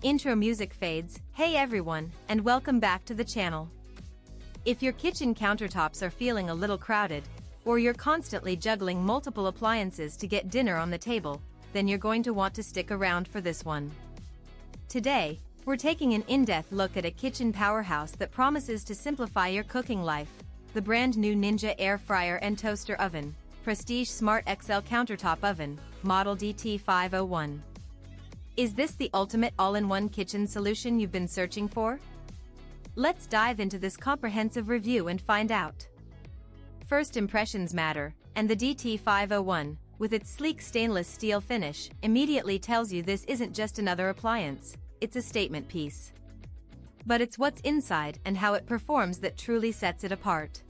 Intro music fades. Hey everyone, and welcome back to the channel. If your kitchen countertops are feeling a little crowded, or you're constantly juggling multiple appliances to get dinner on the table, then you're going to want to stick around for this one. Today, we're taking an in-depth look at a kitchen powerhouse that promises to simplify your cooking life, the brand new Ninja Air Fryer and Toaster Oven, Prestige Smart XL Countertop Oven, model DT501. Is this the ultimate all-in-one kitchen solution you've been searching for? Let's dive into this comprehensive review and find out. First impressions matter, and the DT501, with its sleek stainless steel finish, immediately tells you this isn't just another appliance, it's a statement piece. But it's what's inside and how it performs that truly sets it apart.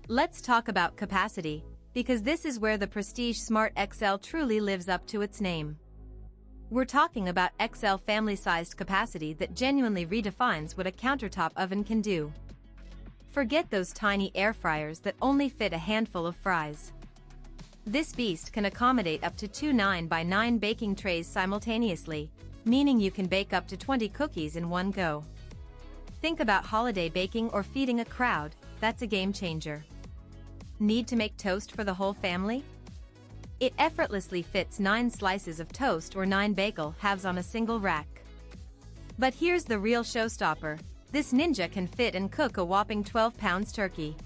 Let's talk about capacity, because this is where the Prestige Smart XL truly lives up to its name. We're talking about XL family-sized capacity that genuinely redefines what a countertop oven can do. Forget those tiny air fryers that only fit a handful of fries. This beast can accommodate up to two 9x9 baking trays simultaneously, meaning you can bake up to 20 cookies in one go. Think about holiday baking or feeding a crowd, that's a game changer. Need to make toast for the whole family? It effortlessly fits 9 slices of toast or 9 bagel halves on a single rack. But here's the real showstopper, this Ninja can fit and cook a whopping 12 pounds turkey.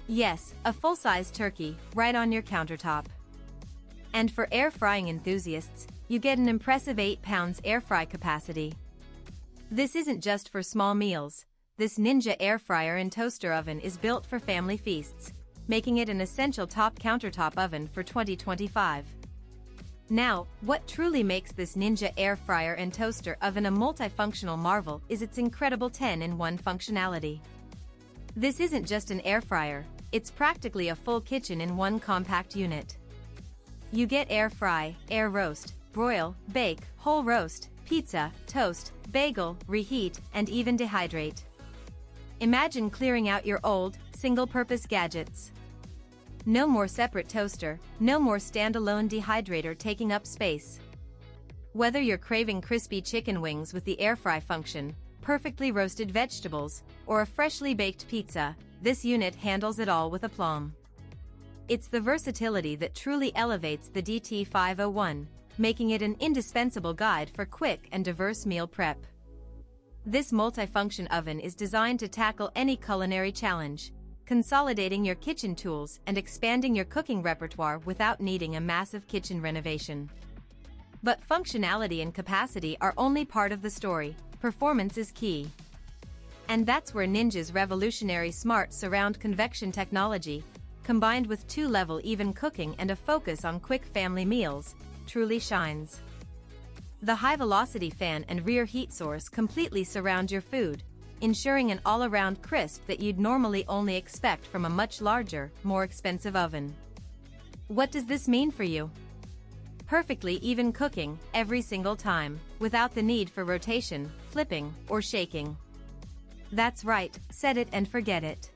Yes, a full-size turkey, right on your countertop. And for air frying enthusiasts, you get an impressive 8 pounds air fry capacity. This isn't just for small meals, this Ninja air fryer and toaster oven is built for family feasts, making it an essential top countertop oven for 2025. Now, what truly makes this Ninja air fryer and toaster oven a multifunctional marvel is its incredible 10-in-1 functionality. This isn't just an air fryer, it's practically a full kitchen in one compact unit. You get air fry, air roast, broil, bake, whole roast, pizza, toast, bagel, reheat, and even dehydrate. Imagine clearing out your old, single-purpose gadgets. No more separate toaster, no more standalone dehydrator taking up space. Whether you're craving crispy chicken wings with the air fry function, perfectly roasted vegetables, or a freshly baked pizza, this unit handles it all with aplomb. It's the versatility that truly elevates the DT501, making it an indispensable guide for quick and diverse meal prep. This multifunction oven is designed to tackle any culinary challenge, consolidating your kitchen tools and expanding your cooking repertoire without needing a massive kitchen renovation. But functionality and capacity are only part of the story, performance is key. And that's where Ninja's revolutionary smart surround convection technology, combined with 2-level even cooking and a focus on quick family meals, truly shines. The high-velocity fan and rear heat source completely surround your food, ensuring an all-around crisp that you'd normally only expect from a much larger, more expensive oven. What does this mean for you? Perfectly even cooking, every single time, without the need for rotation, flipping, or shaking. That's right, set it and forget it.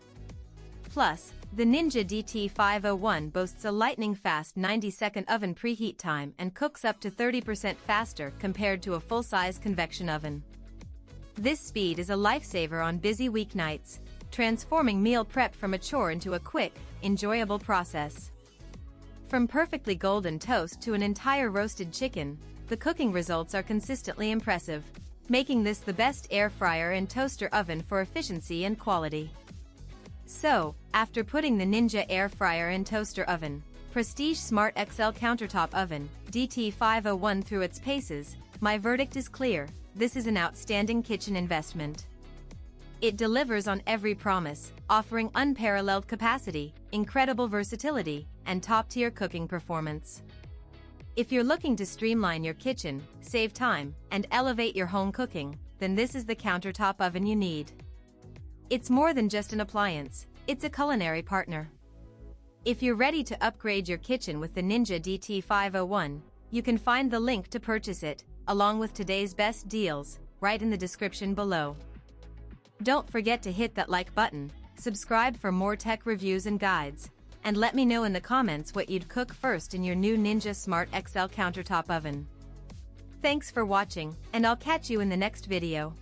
Plus, the Ninja DT501 boasts a lightning-fast 90-second oven preheat time and cooks up to 30% faster compared to a full-size convection oven. This speed is a lifesaver on busy weeknights, transforming meal prep from a chore into a quick, enjoyable process. From perfectly golden toast to an entire roasted chicken, the cooking results are consistently impressive, making this the best air fryer and toaster oven for efficiency and quality. So, after putting the Ninja air fryer and toaster oven, Prestige Smart XL Countertop Oven, DT501 through its paces, my verdict is clear. This is an outstanding kitchen investment. It delivers on every promise, offering unparalleled capacity, incredible versatility, and top-tier cooking performance. If you're looking to streamline your kitchen, save time, and elevate your home cooking, then this is the countertop oven you need. It's more than just an appliance, it's a culinary partner. If you're ready to upgrade your kitchen with the Ninja DT501, you can find the link to purchase it, along with today's best deals, right in the description below. Don't forget to hit that like button, subscribe for more tech reviews and guides, and let me know in the comments what you'd cook first in your new Ninja Smart XL Countertop Oven. Thanks for watching, and I'll catch you in the next video.